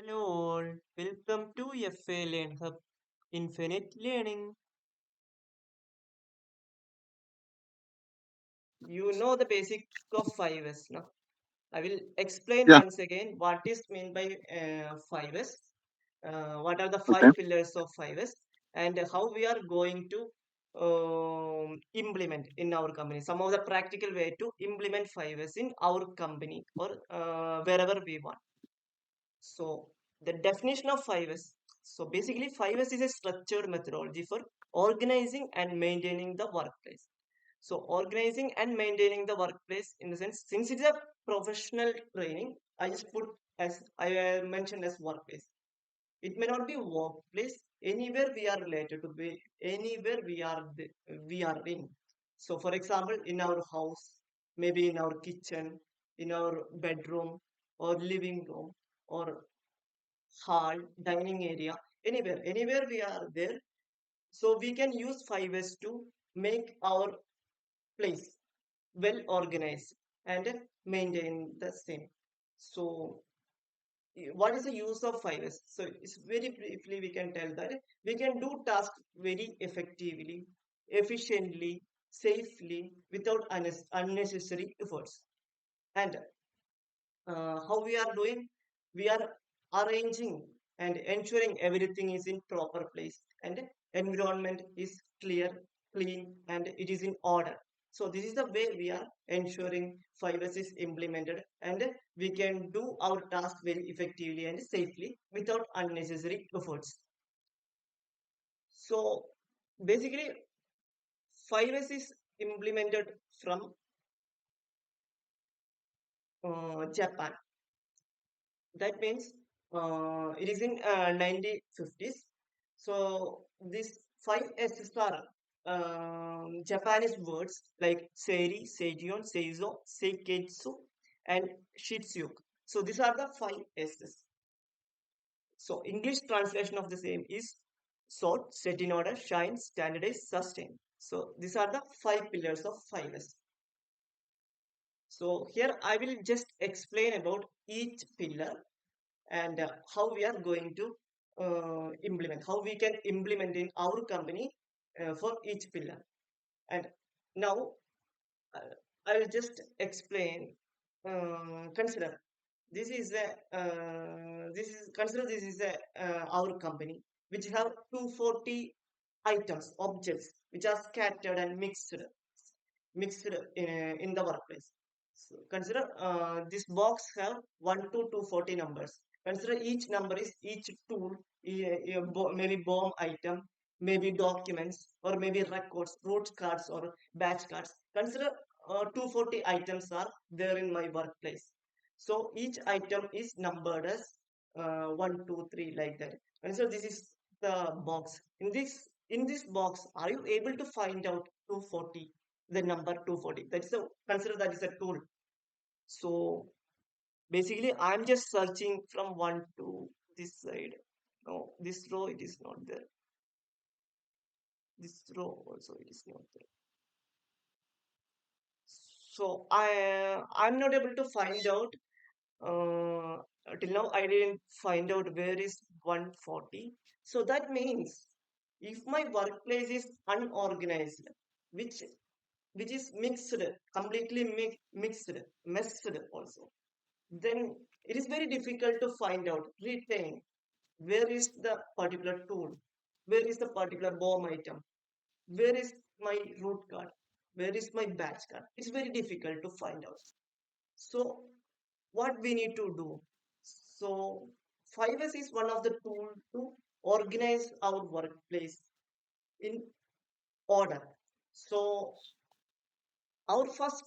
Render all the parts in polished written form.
Hello all, welcome to FA Learn Hub Infinite Learning. You know the basic of 5S, no? I will explain Yeah, once again what is meant by 5S, what are the okay. five pillars of 5S, and how we are going to implement in our company. Some of the practical way to implement 5S in our company or wherever we want. So the definition of 5S. So basically 5S is a structured methodology for organizing and maintaining the workplace. So organizing and maintaining the workplace in the sense, since it's a professional training, I just put as I mentioned as workplace. It may not be workplace, anywhere we are related to, be anywhere we are in. So for example, in our house, maybe in our kitchen, in our bedroom or living room or hall, dining area, anywhere we are there. So we can use 5S to make our place well organized and maintain the same. So what is the use of 5S? So it's very briefly we can tell that we can do tasks very effectively, efficiently, safely, without unnecessary efforts. And how we are doing? We are arranging and ensuring everything is in proper place and environment is clear, clean, and it is in order. So this is the way we are ensuring 5S is implemented and we can do our task very effectively and safely without unnecessary efforts. So basically 5S is implemented from Japan. That means it is in 1950s. So this five SSR Japanese words like Seiri, Seijion, Seizo, Seiketsu, and Shitsuke. So these are the five S's. So English translation of the same is sort, set in order, shine, standardize, sustain. So these are the five pillars of 5S. So here I will just explain about each pillar and how we are going to implement, how we can implement in our company for each pillar. And now uh, I'll just explain. Consider this is a our company which have 240 items, objects which are scattered and mixed in the workplace. So consider this box have 1 to 240 numbers. Consider each number is each tool, maybe bomb item, maybe documents, or maybe records, root cards, or batch cards. Consider 240 items are there in my workplace. So each item is numbered as 1, 2, 3 like that. And so this is the box. In this box, are you able to find out 240? The number 240, that's a consider that is a tool. So basically I'm just searching from one to this side. No, this row it is not there, this row also it is not there. So I'm not able to find out. uh, till now I didn't find out where is 140. So that means if my workplace is unorganized, which which is mixed, completely mixed, messed also, then it is very difficult to find out, retain where is the particular tool, where is the particular bomb item, where is my root card, where is my batch card. It's very difficult to find out. So what we need to do? So 5S is one of the tools to organize our workplace in order. So our first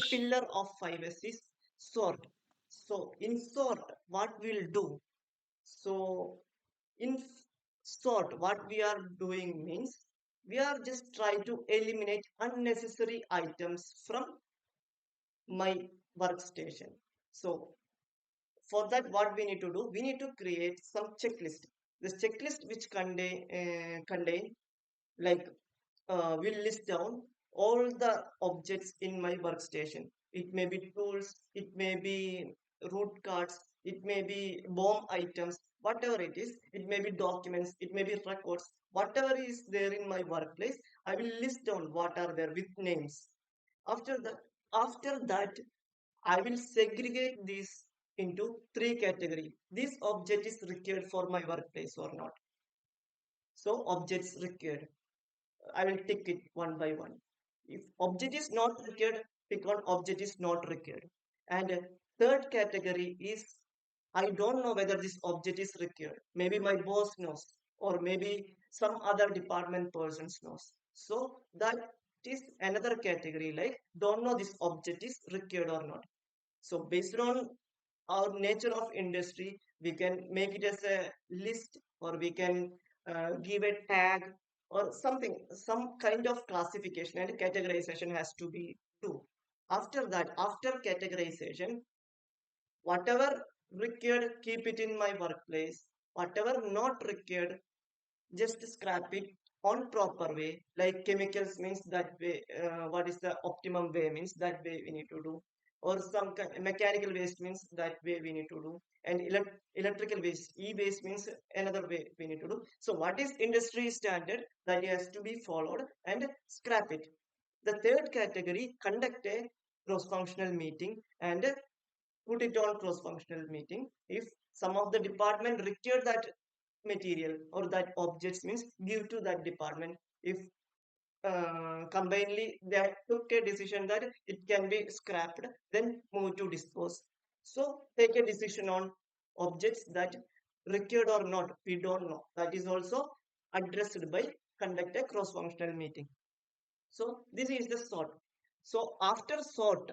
pillar of 5S is sort. So in sort what we'll do, so in sort what we are doing means we are just trying to eliminate unnecessary items from my workstation. So for that what we need to do, we need to create some checklist. This checklist which contain like will list down all the objects in my workstation. It may be tools, it may be root cards, it may be bomb items, whatever it is, it may be documents, it may be records, whatever is there in my workplace, I will list down what are there with names. After that, after that, I will segregate these into three categories. This object is required for my workplace or not. So objects required. I will tick it one by one. If object is not required, pick on object is not required. And third category is I don't know whether this object is required. Maybe my boss knows, or maybe some other department persons knows. So that is another category, like don't know this object is required or not. So based on our nature of industry, we can make it as a list, or we can give a tag or something, some kind of classification and categorization has to be do. After that, after categorization, whatever required, keep it in my workplace. Whatever not required, just scrap it on proper way. Like chemicals means that way, what is the optimum way means that way we need to do, or some mechanical waste means that way we need to do, and electrical waste, e-waste means another way we need to do. So what is industry standard that has to be followed and scrap it. The third category, conduct a cross-functional meeting and put it on cross-functional meeting. If some of the department require that material or that objects means give to that department. If combinedly they took a decision that it can be scrapped, then move to dispose. So take a decision on objects that required or not, we don't know. That is also addressed by conduct a cross-functional meeting. So this is the sort. So after sort,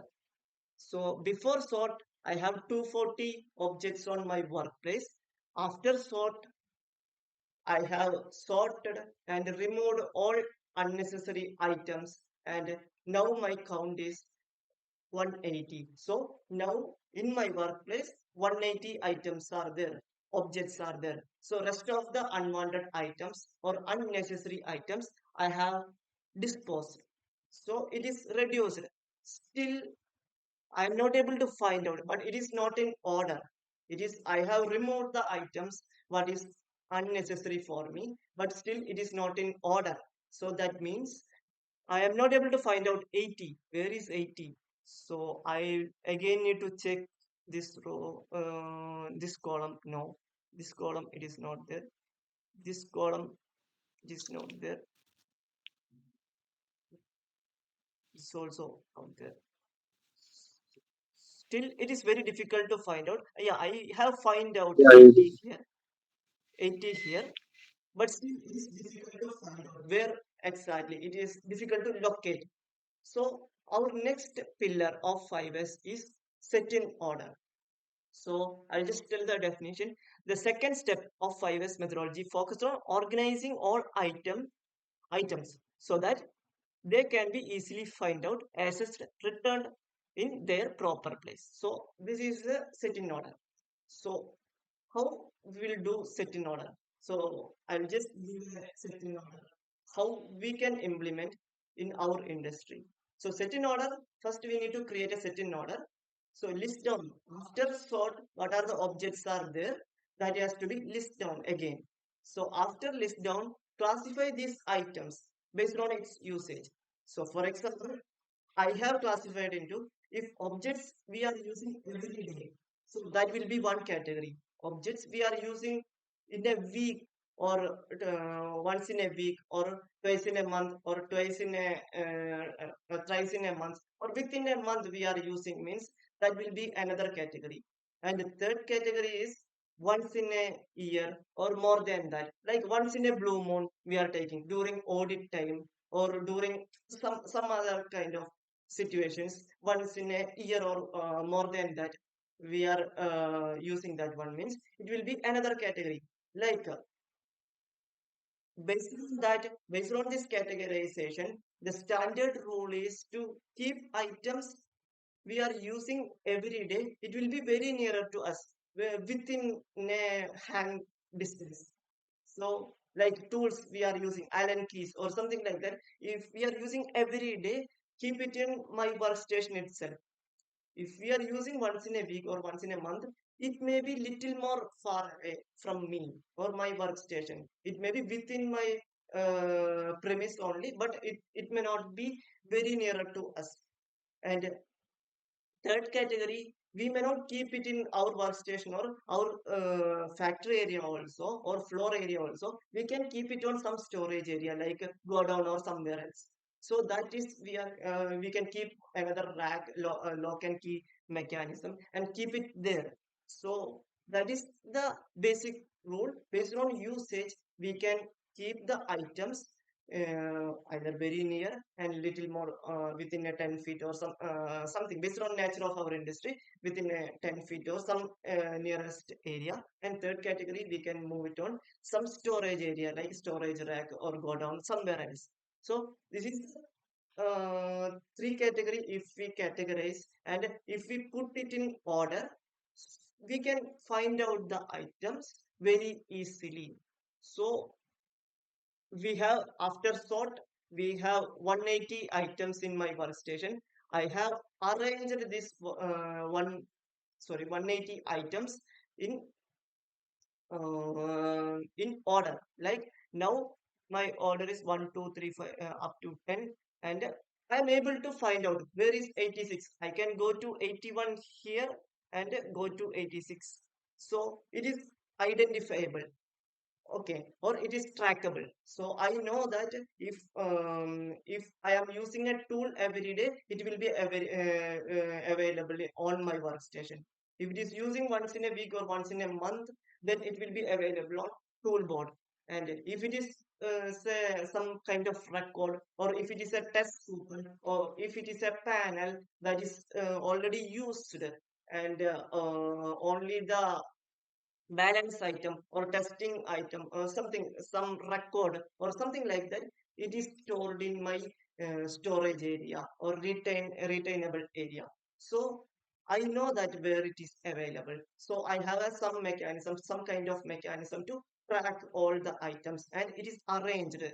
so before sort, I have 240 objects on my workplace. After sort, I have sorted and removed all unnecessary items, and now my count is 180. So now in my workplace, 180 items are there, objects are there. So rest of the unwanted items or unnecessary items I have disposed. So it is reduced. Still I am not able to find out, but it is not in order. It is, I have removed the items what is unnecessary for me, but still it is not in order. So that means I am not able to find out 80. Where is 80? So I again need to check this row, this column. No, this column it is not there. This column it is not there. It's also not there. Still, it is very difficult to find out. Yeah, I have find out Yeah, 80 here, 80 here, but still it is difficult to find out where exactly. It is difficult to locate. So our next pillar of 5S is set in order. So I'll just tell the definition. The second step of 5S methodology focuses on organizing all items so that they can be easily find out assets returned in their proper place. So this is the set in order. So how we will do set in order? So I'll just give a set in order. How we can implement in our industry. So set in order, first we need to create a set in order. So list down after sort what are the objects are there that has to be list down again. So after list down, classify these items based on its usage. So for example, I have classified into if objects we are using every day. So that will be one category. Objects we are using in a week or once in a week or twice in a month or twice in a thrice in a month or within a month we are using means that will be another category. And the third category is once in a year or more than that. Like once in a blue moon we are taking during audit time or during some other kind of situations once in a year or more than that we are using that one means it will be another category like based on this categorization the standard rule is to keep items we are using every day it will be very nearer to us within a hand distance. So like tools we are using allen keys or something like that if we are using every day keep it in my workstation itself. If we are using once in a week or once in a month, it may be little more far away from me or my workstation. It may be within my premise only, but it may not be very nearer to us. And third category, we may not keep it in our workstation or our factory area also or floor area also. We can keep it on some storage area like go down or somewhere else. So that is we can keep another rack lock and key mechanism and keep it there. So that is the basic rule. Based on usage, we can keep the items either very near and little more within a 10 feet or something based on nature of our industry within a 10 feet or some nearest area. And third category, we can move it on some storage area like storage rack or go down somewhere else. So this is three category if we categorize, and if we put it in order, we can find out the items very easily. So we have, after sort, we have 180 items in my workstation. I have arranged this 180 items in in order. Like now my order is 1 2 3 5 up to 10, and I'm able to find out where is 86. I can go to 81 here and go to 86. So it is identifiable. Okay, or it is trackable. So I know that if I am using a tool every day, it will be available on my workstation. If it is using once in a week or once in a month, then it will be available on toolboard. And if it is say some kind of record, or if it is a test coupon, or if it is a panel that is already used, and only the balance item or testing item or something, some record or something like that, it is stored in my storage area or retainable area. So I know that where it is available, so I have some mechanism, some kind of mechanism to track all the items, and it is arranged,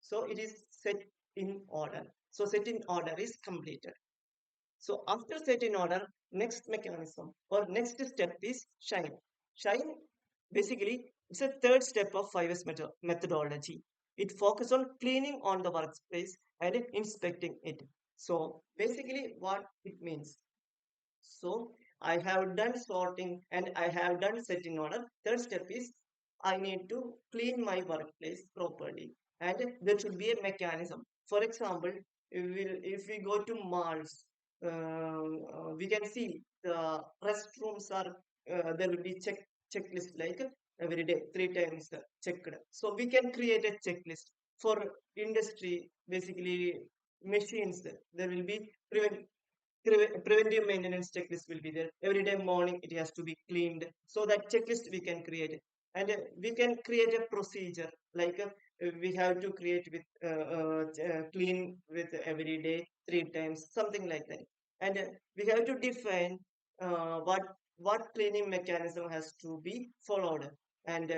so it is set in order. So set in order is completed. So after set in order, next mechanism or next step is shine. Shine basically it's a third step of 5S methodology. It focuses on cleaning on the workspace and inspecting it. So basically what it means. So I have done sorting and I have done setting order. Third step is I need to clean my workplace properly, and there should be a mechanism. For example, if we go to malls, we can see the restrooms are there will be checklist like every day 3 times checked. So we can create a checklist for industry. Basically, machines there will be preventive maintenance checklist will be there every day morning. It has to be cleaned, so that checklist we can create it. And we can create a procedure like we have to create with clean with every day 3 times, something like that. And we have to define what cleaning mechanism has to be followed. And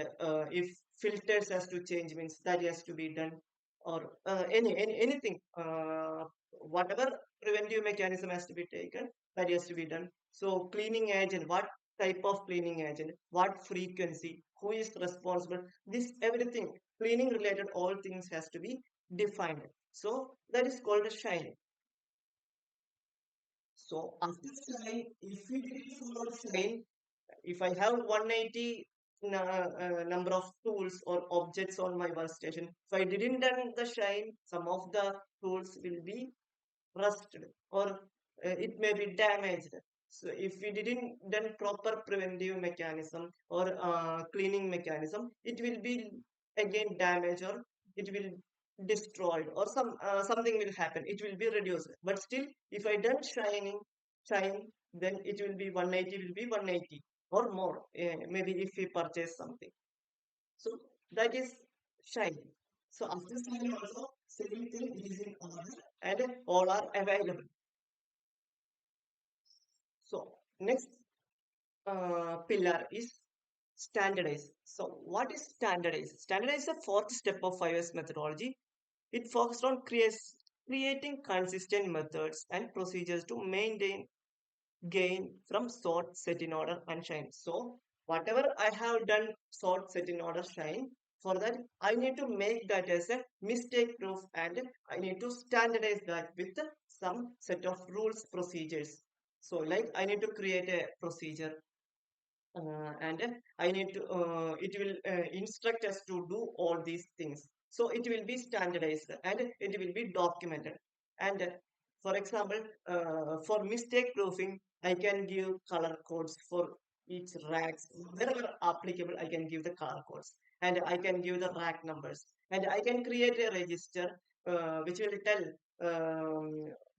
if filters has to change, means that has to be done, or anything, whatever preventive mechanism has to be taken, that has to be done. So cleaning agent, what type of cleaning agent, what frequency, who is responsible, this everything cleaning related all things has to be defined. So that is called a shine. So after shine, if we didn't follow shine, if I have 180 number of tools or objects on my workstation, if I didn't done the shine, some of the tools will be rusted, or it may be damaged. So if we didn't done proper preventive mechanism or cleaning mechanism, it will be again damaged, or it will destroyed, or something will happen. It will be reduced. But still, if I done shine, then it will be 180 will be 180 or more. Maybe if we purchase something. So that is shine. So after shine also, same thing is in order and all are available. So next pillar is standardize. So what is standardize? Standardize is the fourth step of 5S methodology. It focused on creating consistent methods and procedures to maintain gain from sort, set in order, and shine. So whatever I have done sort, set in order, shine, for that I need to make that as a mistake proof, and I need to standardize that with some set of rules, procedures. So like I need to create a procedure, and I need to it will instruct us to do all these things. So it will be standardized and it will be documented. And for example, for mistake proofing, I can give color codes for each racks. Wherever applicable, I can give the color codes, and I can give the rack numbers, and I can create a register which will tell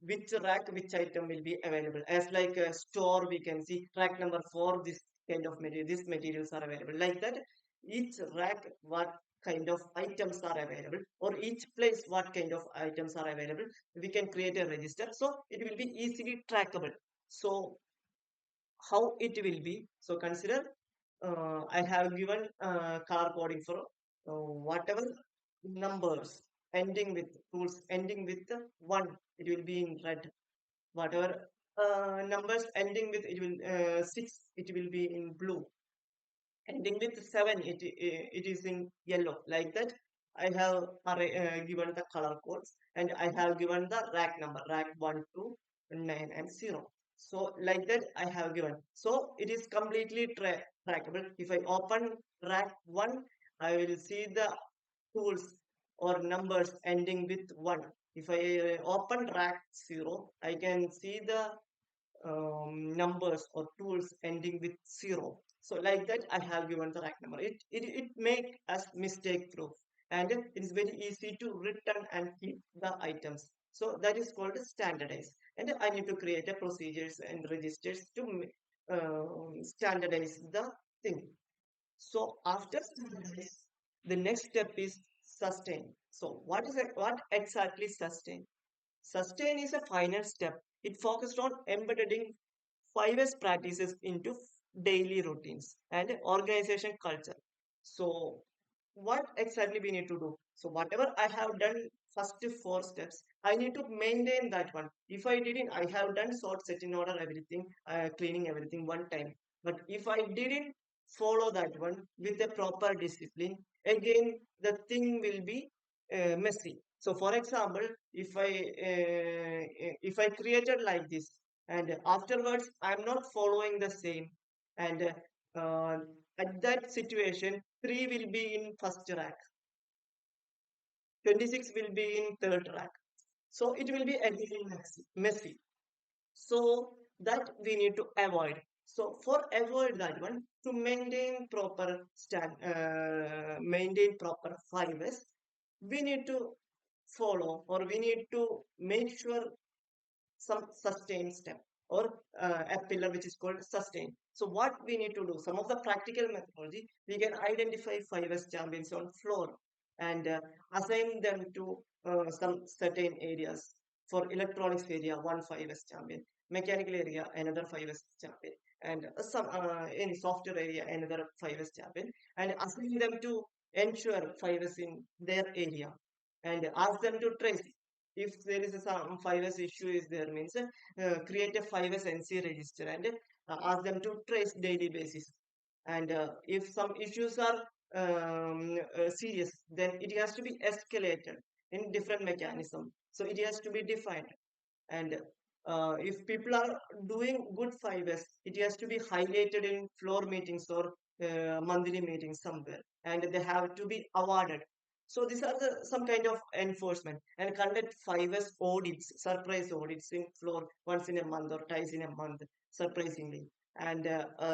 which rack which item will be available. As like a store, we can see rack number 4, this kind of material, these materials are available. Like that, each rack what kind of items are available, or each place what kind of items are available, we can create a register, so it will be easily trackable. So how it will be, so consider I have given color coding for whatever numbers ending with tools ending with 1, it will be in red. Whatever numbers ending with it will 6, it will be in blue. Ending with 7, it is in yellow. Like that, I have given the color codes, and I have given the rack number, rack 1 to 9 and 0. So like that I have given, so it is completely trackable. If I open rack 1, I will see the tools or numbers ending with 1. If I open rack 0, I can see the numbers or tools ending with 0. So like that, I have given the rack number. It make us mistake proof, and it is very easy to return and keep the items. So that is called standardize. And I need to create a procedures and registers to standardize the thing. So after standardize, the next step is sustain. So what exactly sustain? Sustain is a final step. It focused on embedding 5S practices into daily routines and organization culture. So, what exactly we need to do? So, whatever I have done first 4 steps, I need to maintain that one. If I didn't, I have done sort, set in order everything, cleaning everything one time. But if I didn't follow that one with a proper discipline, again the thing will be messy. So, for example, if I created like this, and afterwards I'm not following the same, and at that situation 3 will be in first rack, 26 will be in third rack, so it will be again messy. So that we need to avoid. So for avoid that one, to maintain proper maintain proper 5s, we need to follow, or we need to make sure some sustain step, or a pillar which is called sustain. So what we need to do, some of the practical methodology, we can identify 5S champions on floor, and assign them to some certain areas. For electronics area, one 5S champion, mechanical area another 5S champion, and some in software area another 5S champion, and assign them to ensure 5S in their area, and ask them to trace. If there is some 5S issue is there, means create a 5S NC register, and ask them to trace daily basis. And if some issues are serious, then it has to be escalated in different mechanism, so it has to be defined. And if people are doing good 5S, it has to be highlighted in floor meetings or monthly meetings somewhere, and they have to be awarded. So these are the some kind of enforcement, and conduct 5S audits, surprise audits in floor once in a month or twice in a month, surprisingly, and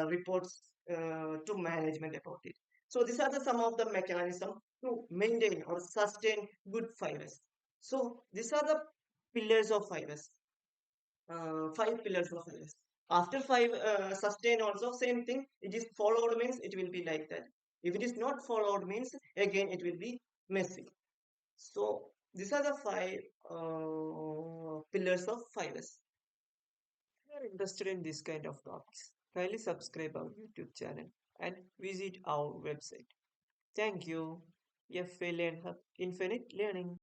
reports to management about it. So these are the some of the mechanism to maintain or sustain good 5S. So these are the pillars of 5S, 5 pillars of 5S. After 5, sustain also same thing. It is followed means it will be like that. If it is not followed means again it will be messy. So these are the 5 pillars of 5S. If you are interested in this kind of topics, kindly subscribe our YouTube channel and visit our website. Thank you. FA Learn Hub Infinite Learning.